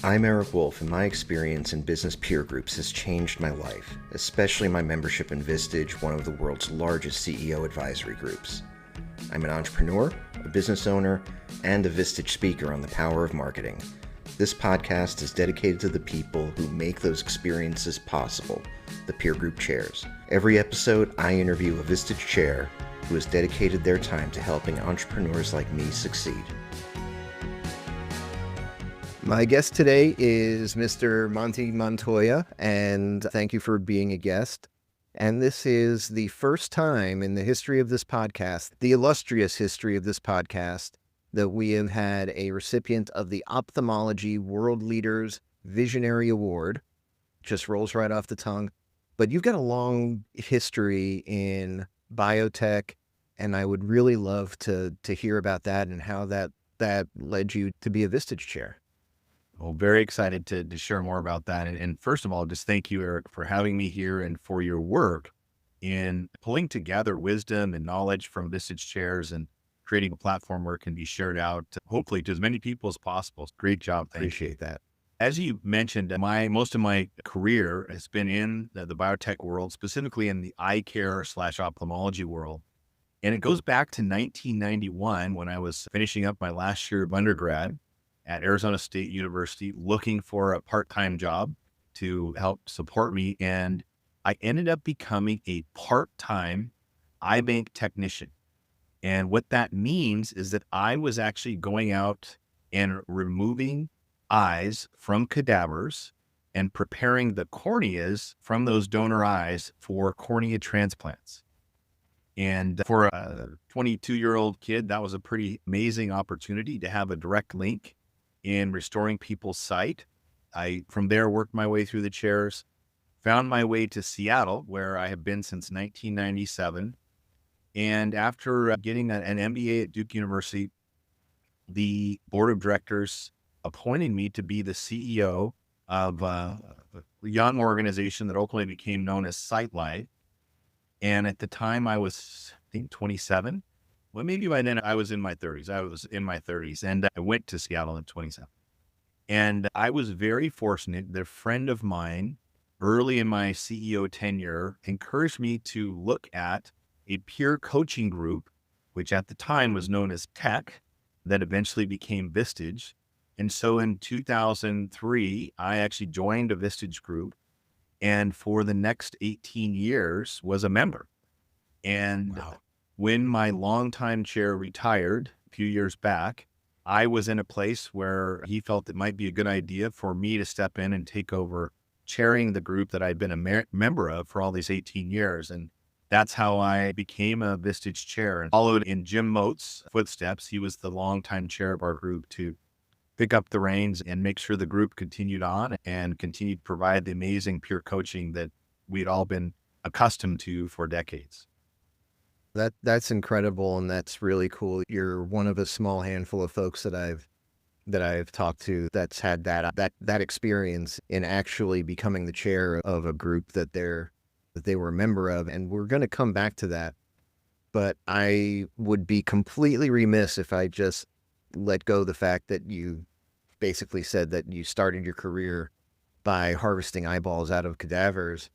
I'm Eric Wolf, and my experience in business peer groups has changed my life, especially my membership in Vistage, one of the world's largest CEO advisory groups. I'm an entrepreneur, a business owner, and a Vistage speaker on the power of marketing. This podcast is dedicated to the people who make those experiences possible, the peer group chairs. Every episode, I interview a Vistage Chair who has dedicated their time to helping entrepreneurs like me succeed. My guest today is Mr. Monty Montoya, and thank you for being a guest. And this is the first time in the history of this podcast, the illustrious history of this podcast, that we have had a recipient of the Ophthalmology World Leaders Visionary Award. Just rolls right off the tongue. But you've got a long history in biotech, and I would really love to hear about that and how that led you to be a Vistage Chair. Well, very excited to share more about that. And first of all, just thank you, Eric, for having me here and for your work in pulling together wisdom and knowledge from Vistage Chairs and creating a platform where it can be shared out, hopefully to as many people as possible. Great job. Appreciate that. As you mentioned, most of my career has been in the biotech world, specifically in the eye care / ophthalmology world. And it goes back to 1991 when I was finishing up my last year of undergrad at Arizona State University, looking for a part-time job to help support me. And I ended up becoming a part-time eye bank technician. And what that means is that I was actually going out and removing eyes from cadavers and preparing the corneas from those donor eyes for cornea transplants. And for a 22-year-old kid, that was a pretty amazing opportunity to have a direct link in restoring people's sight. I, from there, worked my way through the chairs, found my way to Seattle, where I have been since 1997. And after getting an MBA at Duke University, the board of directors appointed me to be the CEO of a young organization that ultimately became known as Sightlight. And at the time I was, I think, 27. Well, maybe by then I was in my 30s. And I went to Seattle at 27. And I was very fortunate that a friend of mine early in my CEO tenure encouraged me to look at a peer coaching group, which at the time was known as Tech, that eventually became Vistage. And so in 2003, I actually joined a Vistage group, and for the next 18 years was a member. And wow. When my longtime chair retired a few years back, I was in a place where he felt it might be a good idea for me to step in and take over chairing the group that I'd been a member of for all these 18 years. And that's how I became a Vistage Chair and followed in Jim Mote's footsteps. He was the longtime chair of our group to pick up the reins and make sure the group continued on and continued to provide the amazing peer coaching that we'd all been accustomed to for decades. That's incredible, and that's really cool. You're one of a small handful of folks that I've talked to that's had that experience in actually becoming the chair of a group that they were a member of, and we're going to come back to that. But I would be completely remiss if I just let go the fact that you basically said that you started your career by harvesting eyeballs out of cadavers.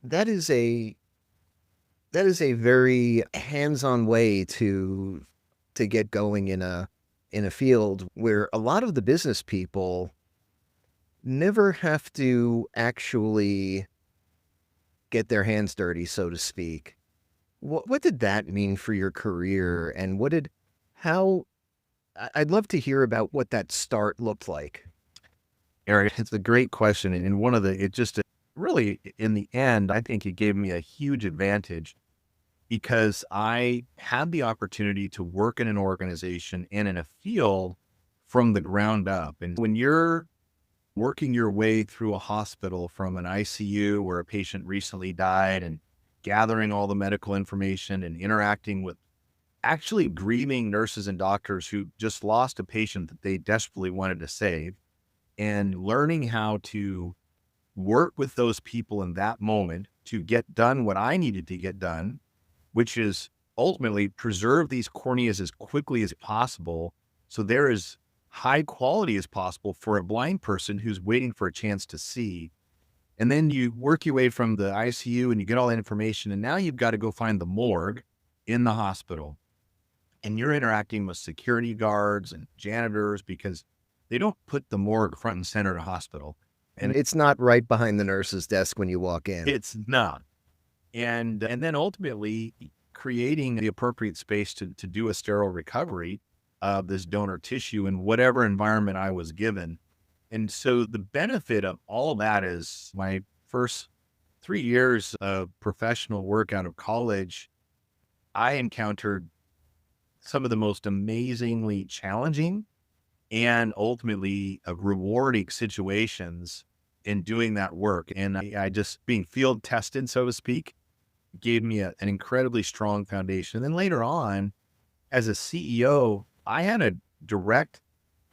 That is a very hands-on way to get going in a field where a lot of the business people never have to actually get their hands dirty, so to speak. What did that mean for your career, and I'd love to hear about what that start looked like. Eric, it's a great question. And really, in the end, I think it gave me a huge advantage because I had the opportunity to work in an organization and in a field from the ground up. And when you're working your way through a hospital from an ICU where a patient recently died and gathering all the medical information and interacting with actually grieving nurses and doctors who just lost a patient that they desperately wanted to save, and learning how to work with those people in that moment to get done what I needed to get done, which is ultimately preserve these corneas as quickly as possible so there is high quality as possible for a blind person who's waiting for a chance to see. And then you work your way from the ICU and you get all that information. And now you've got to go find the morgue in the hospital. And you're interacting with security guards and janitors because they don't put the morgue front and center in a hospital. And it's not right behind the nurse's desk when you walk in. It's not. And then ultimately creating the appropriate space to do a sterile recovery of this donor tissue in whatever environment I was given. And so the benefit of all that is my first 3 years of professional work out of college, I encountered some of the most amazingly challenging and ultimately rewarding situations in doing that work. And I just being field tested, so to speak, gave me an incredibly strong foundation. And then later on, as a CEO, I had a direct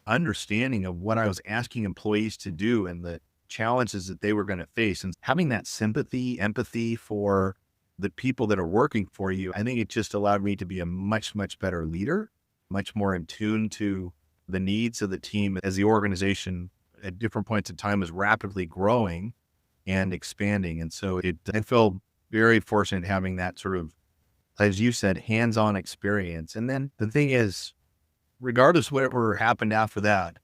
understanding of what I was asking employees to do and the challenges that they were going to face. And having that sympathy, empathy for the people that are working for you, I think it just allowed me to be a much, much better leader, much more in tune to the needs of the team as the organization at different points in time is rapidly growing and expanding. And so I feel very fortunate having that sort of, as you said, hands-on experience. And then the thing is, regardless of whatever happened after that,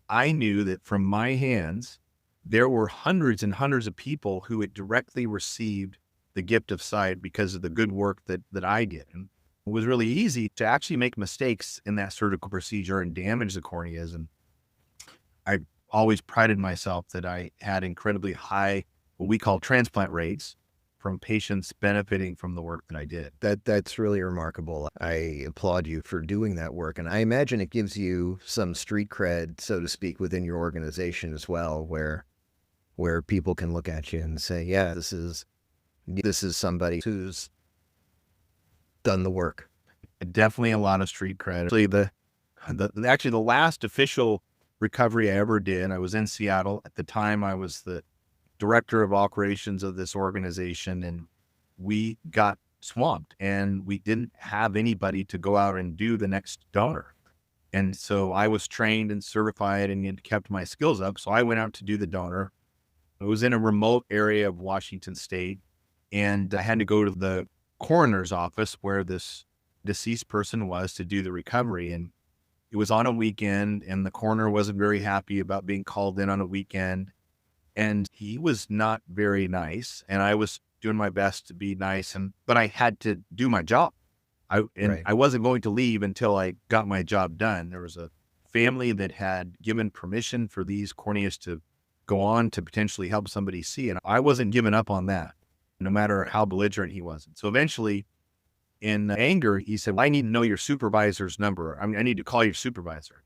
I knew that from my hands, there were hundreds and hundreds of people who had directly received the gift of sight because of the good work that I did. And it was really easy to actually make mistakes in that surgical procedure and damage the corneas. And I always prided myself that I had incredibly high, what we call transplant rates from patients benefiting from the work that I did. That's really remarkable. I applaud you for doing that work. And I imagine it gives you some street cred, so to speak, within your organization as well, where people can look at you and say, yeah, this is somebody who's done the work. Definitely a lot of street cred. Actually, the last official recovery I ever did, I was in Seattle. At the time, I was the director of operations of this organization, and we got swamped and we didn't have anybody to go out and do the next donor. And so I was trained and certified and kept my skills up. So I went out to do the donor. It was in a remote area of Washington State, and I had to go to the coroner's office where this deceased person was to do the recovery. And it was on a weekend, and the coroner wasn't very happy about being called in on a weekend. And he was not very nice. And I was doing my best to be nice, but I had to do my job. I wasn't going to leave until I got my job done. There was a family that had given permission for these corneas to go on to potentially help somebody see. And I wasn't giving up on that, no matter how belligerent he was. So eventually, in anger, he said, well, I need to know your supervisor's number. I need to call your supervisor.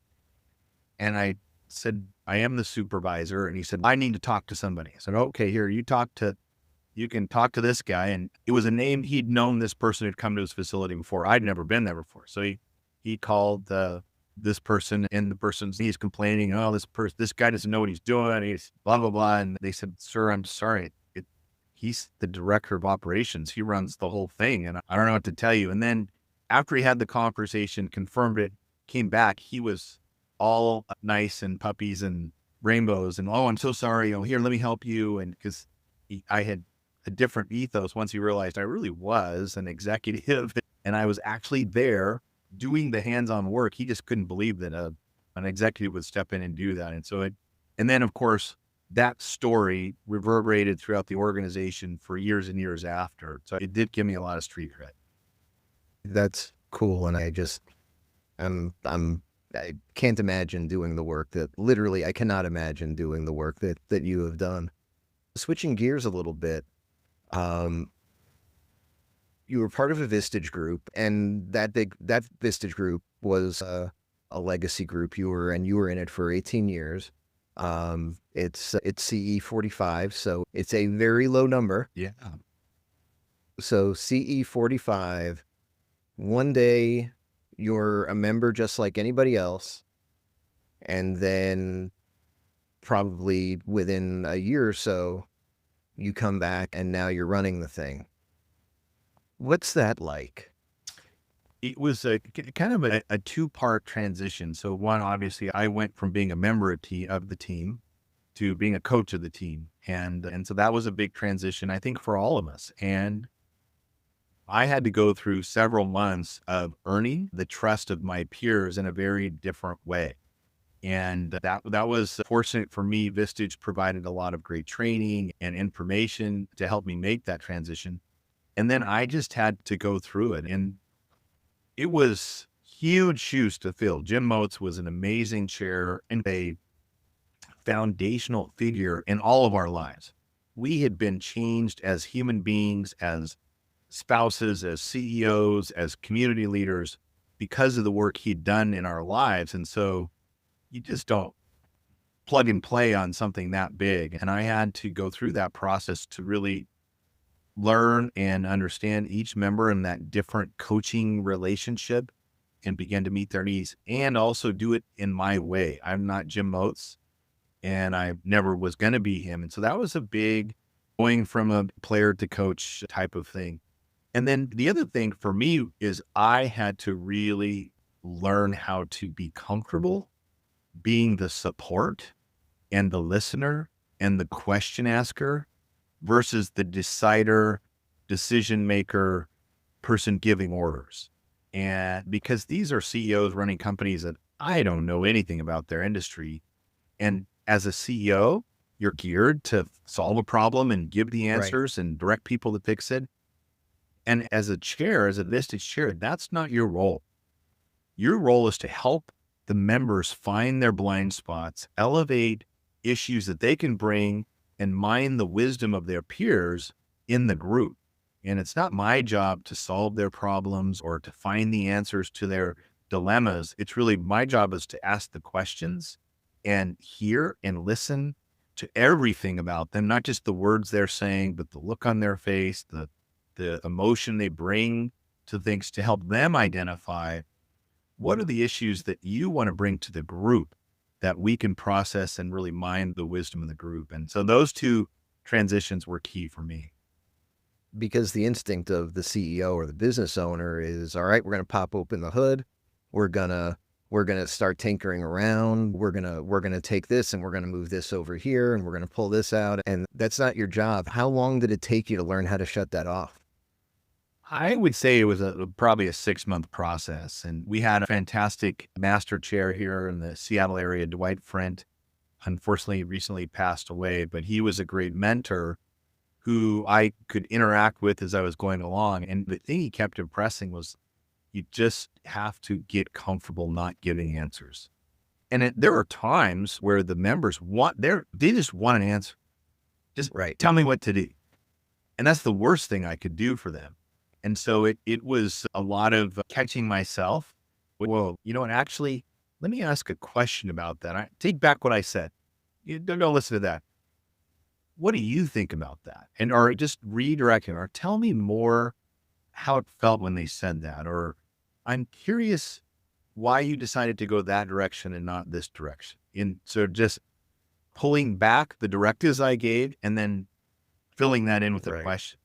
And I said, I am the supervisor. And he said, I need to talk to somebody. I said, okay, here, you can talk to this guy. And it was a name, he'd known this person who'd come to his facility before. I'd never been there before. So he called this person, and the he's complaining, oh, this guy doesn't know what he's doing. He's blah, blah, blah. And they said, sir, I'm sorry. He's the director of operations. He runs the whole thing. And I don't know what to tell you. And then after he had the conversation, confirmed it, came back, he was all nice and puppies and rainbows and, oh, I'm so sorry. Oh, here, let me help you. And because I had a different ethos once he realized I really was an executive and I was actually there doing the hands-on work. He just couldn't believe that an executive would step in and do that. And then of course, that story reverberated throughout the organization for years and years after. So it did give me a lot of street cred. That's cool. And I can't imagine doing the work I cannot imagine doing the work that you have done. Switching gears a little bit, you were part of a Vistage group, and that Vistage group was a legacy group. You were in it for 18 years. It's CE 45, so it's a very low number. Yeah. So CE 45, one day you're a member just like anybody else, and then probably within a year or so, you come back and now you're running the thing. What's that like? It was kind of a two-part transition. So one, obviously, I went from being a member of the team to being a coach of the team. And so that was a big transition, I think, for all of us. And I had to go through several months of earning the trust of my peers in a very different way. And that was fortunate for me. Vistage provided a lot of great training and information to help me make that transition. And then I just had to go through it. And it was huge shoes to fill. Jim Motes was an amazing chair and a foundational figure in all of our lives. We had been changed as human beings, as spouses, as CEOs, as community leaders because of the work he'd done in our lives. And so you just don't plug and play on something that big. And I had to go through that process to really learn and understand each member in that different coaching relationship and begin to meet their needs and also do it in my way. I'm not Jim Motes and I never was going to be him. And so that was a big going from a player to coach type of thing. And then the other thing for me is I had to really learn how to be comfortable being the support and the listener and the question asker versus the decider, decision maker, person giving orders. And because these are CEOs running companies that I don't know anything about their industry. And as a CEO, you're geared to solve a problem and give the answers and direct people to fix it. And as a chair, as a Vistage chair, that's not your role. Your role is to help the members find their blind spots, elevate issues that they can bring, and mine the wisdom of their peers in the group. And it's not my job to solve their problems or to find the answers to their dilemmas. It's really my job is to ask the questions and hear and listen to everything about them, not just the words they're saying, but the look on their face, the emotion they bring to things to help them identify what are the issues that you want to bring to the group that we can process and really mine the wisdom of the group. And so those two transitions were key for me. Because the instinct of the CEO or the business owner is, all right, we're going to pop open the hood. We're going to start tinkering around. We're going to take this and we're going to move this over here and we're going to pull this out. And that's not your job. How long did it take you to learn how to shut that off? I would say it was probably a 6-month process. And we had a fantastic master chair here in the Seattle area, Dwight Frent. Unfortunately, recently passed away, but he was a great mentor who I could interact with as I was going along. And the thing he kept impressing was you just have to get comfortable not giving answers. And there are times where the members they just want an answer. Just tell me what to do. And that's the worst thing I could do for them. And so it was a lot of catching myself. Whoa, you know what? Actually, let me ask a question about that. I take back what I said. You don't listen to that. What do you think about that? And or just redirecting or tell me more how it felt when they said that. Or I'm curious why you decided to go that direction and not this direction. And so just pulling back the directives I gave and then filling that in with a question.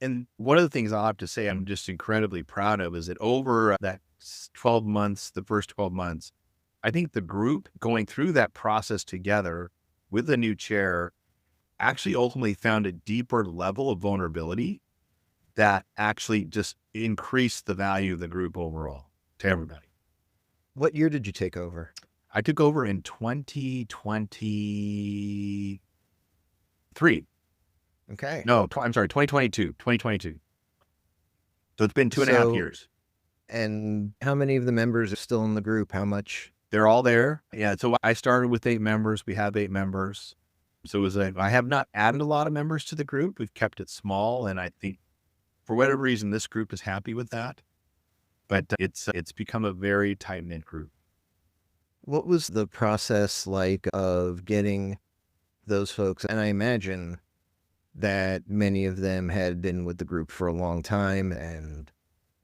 And one of the things I'll have to say I'm just incredibly proud of is that over that 12 months, the first 12 months, I think the group going through that process together with the new chair actually ultimately found a deeper level of vulnerability that actually just increased the value of the group overall to everybody. What year did you take over? I took over in 2023. Okay. No, I'm sorry, 2022. So it's been 2.5 years. And how many of the members are still in the group? How much? They're all there. Yeah. So I started with 8 members. We have 8 members. So it was I have not added a lot of members to the group. We've kept it small. And I think for whatever reason, this group is happy with that. But it's become a very tight-knit group. What was the process like of getting those folks? And I imagine that many of them had been with the group for a long time and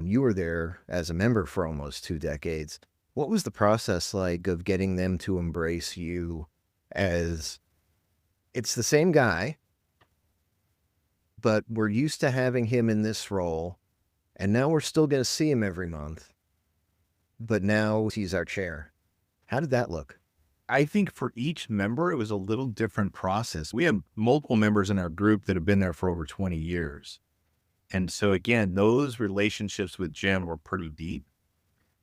you were there as a member for almost 2 decades. What was the process like of getting them to embrace you as it's the same guy, but we're used to having him in this role And now we're still going to see him every month, but now he's our chair. How did that look? I think for each member, it was a little different process. We have multiple members in our group that have been there for over 20 years. And so again, those relationships with Jim were pretty deep.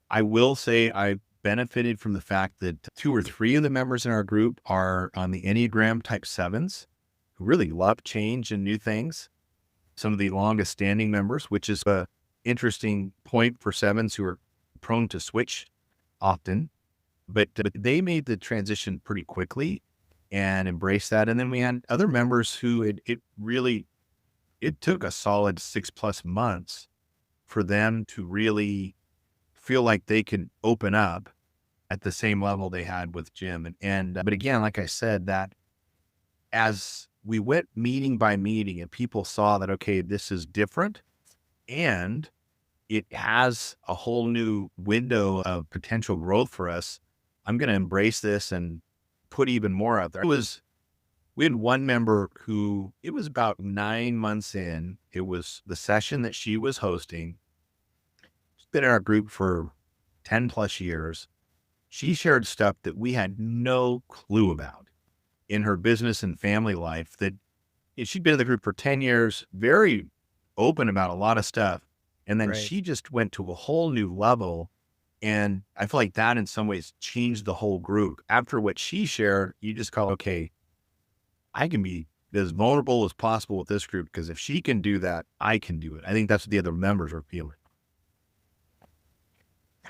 I will say I benefited from the fact that 2 or 3 of the members in our group are on the Enneagram type 7s who really love change and new things. Some of the longest standing members, which is a interesting point for 7s who are prone to switch often, but they made the transition pretty quickly and embraced that. And then we had other members who it took a solid 6+ months for them to really feel like they could open up at the same level they had with Jim. But again, like I said, that as we went meeting by meeting and people saw that, okay, this is different and it has a whole new window of potential growth for us, I'm going to embrace this and put even more out there. We had one member who, it was about 9 months in, it was the session that she was hosting. She's been in our group for 10+ years. She shared stuff that we had no clue about in her business and family life, that she'd been in the group for 10 years, very open about a lot of stuff. And then Right. she just went to a whole new level. And I feel like that in some ways changed the whole group. After what she shared, you just call, okay, I can be as vulnerable as possible with this group, because if she can do that, I can do it. I think that's what the other members are feeling.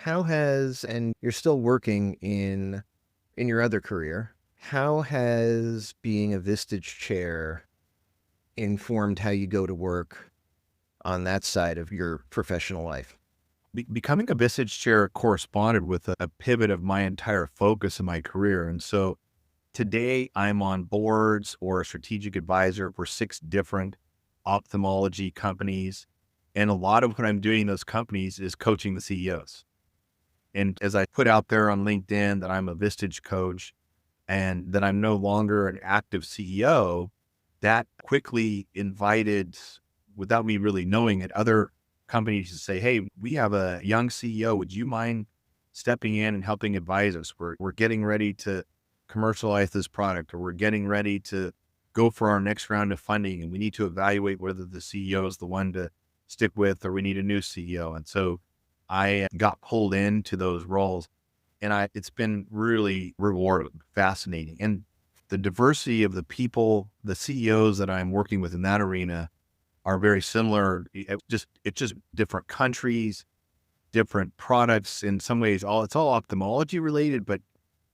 And you're still working in your other career, how has being a Vistage Chair informed how you go to work on that side of your professional life? Becoming a Vistage Chair corresponded with a pivot of my entire focus in my career. And so today I'm on boards or a strategic advisor for 6 different ophthalmology companies. And a lot of what I'm doing in those companies is coaching the CEOs. And as I put out there on LinkedIn that I'm a Vistage coach and that I'm no longer an active CEO, that quickly invited, without me really knowing it, other companies to say, hey, we have a young CEO. Would you mind stepping in and helping advise us? We're getting ready to commercialize this product, or we're getting ready to go for our next round of funding, and we need to evaluate whether the CEO is the one to stick with, or we need a new CEO. And so I got pulled into those roles, and it's been really rewarding, fascinating. And the diversity of the people, the CEOs that I'm working with in that arena are very similar. It's just different countries, different products. In some ways, it's all ophthalmology related, but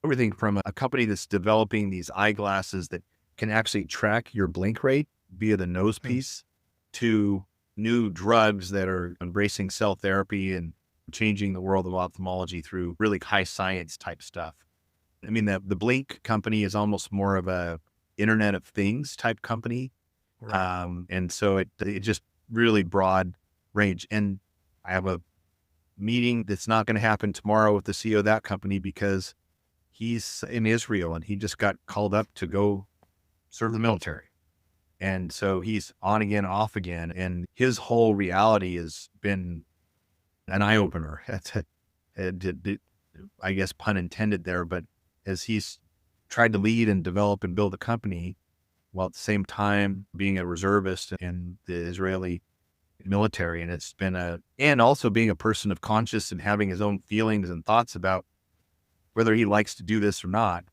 everything from a company that's developing these eyeglasses that can actually track your blink rate via the nose piece, to new drugs that are embracing cell therapy and changing the world of ophthalmology through really high science type stuff. I mean, the Blink company is almost more of a Internet of Things type company. Right. And so it just really broad range. And I have a meeting that's not going to happen tomorrow with the CEO of that company, because he's in Israel and he just got called up to go serve the military. And so he's on again, off again. And his whole reality has been an eye opener. I guess pun intended there, but as he's tried to lead and develop and build a company while at the same time being a reservist in the Israeli military. And it's been and also being a person of conscience and having his own feelings and thoughts about whether he likes to do this or not.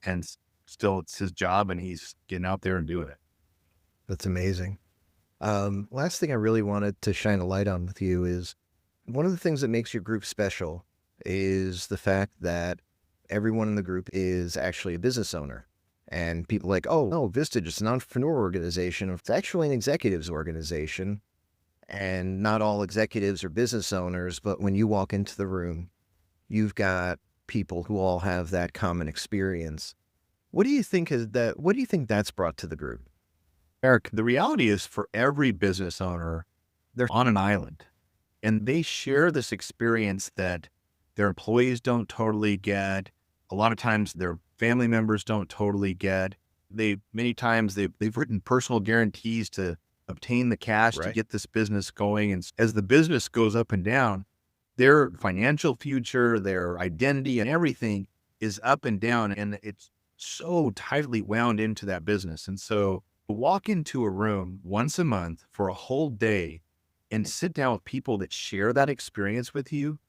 And still it's his job and he's getting out there and doing it. That's amazing. Last thing I really wanted to shine a light on with you is, one of the things that makes your group special is the fact that everyone in the group is actually a business owner. And people are like, oh, no, Vistage is an entrepreneur organization. It's actually an executives organization. And not all executives are business owners, but when you walk into the room, you've got people who all have that common experience. What do you think that's brought to the group? Eric, the reality is, for every business owner, they're on an island and they share this experience that their employees don't totally get. A lot of times their family members don't totally get. Many times they've written personal guarantees to obtain the cash to Right. get this business going. And as the business goes up and down, their financial future, their identity, and everything is up and down. And it's so tightly wound into that business. And so walk into a room once a month for a whole day and sit down with people that share that experience with you,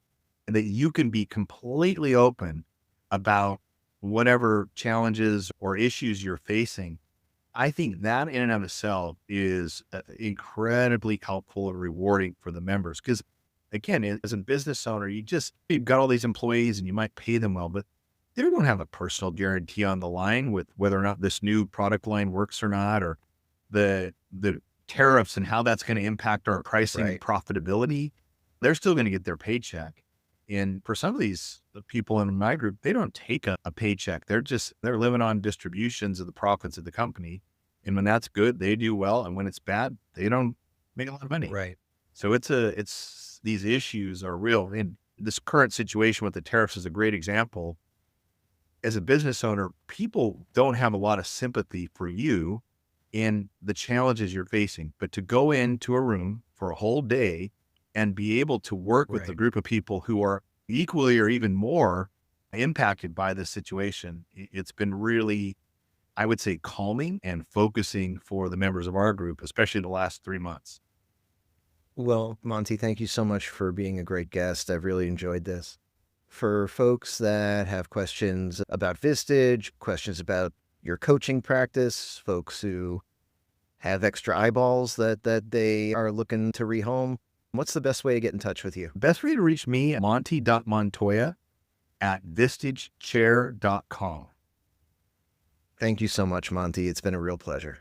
and that you can be completely open about whatever challenges or issues you're facing. I think that in and of itself is incredibly helpful and rewarding for the members. Because again, as a business owner, you've got all these employees and you might pay them well, but they don't have a personal guarantee on the line with whether or not this new product line works or not, or the tariffs and how that's going to impact our pricing and profitability. They're still going to get their paycheck. And for some of these people in my group, they don't take a paycheck. They're living on distributions of the profits of the company. And when that's good, they do well. And when it's bad, they don't make a lot of money. Right. So these issues are real. And this current situation with the tariffs is a great example. As a business owner, people don't have a lot of sympathy for you and the challenges you're facing. But to go into a room for a whole day and be able to work with a group of people who are equally or even more impacted by this situation, it's been really, I would say, calming and focusing for the members of our group, especially the last 3 months. Well, Monty, thank you so much for being a great guest. I've really enjoyed this. For folks that have questions about Vistage, questions about your coaching practice, folks who have extra eyeballs that they are looking to rehome, what's the best way to get in touch with you? Best way to reach me, monty.montoya@vistagechair.com. Thank you so much, Monty. It's been a real pleasure.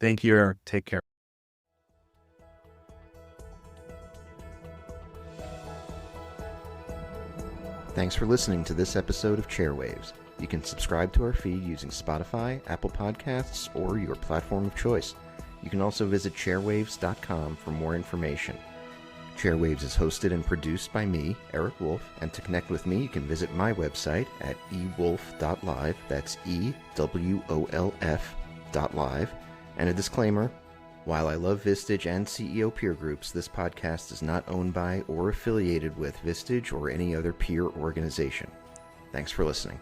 Thank you, Eric. Take care. Thanks for listening to this episode of Chairwaves. You can subscribe to our feed using Spotify, Apple Podcasts, or your platform of choice. You can also visit chairwaves.com for more information. Chairwaves is hosted and produced by me, Eric Wolf, and to connect with me, you can visit my website at ewolf.live. That's EWOLF.live. And a disclaimer, while I love Vistage and CEO peer groups, this podcast is not owned by or affiliated with Vistage or any other peer organization. Thanks for listening.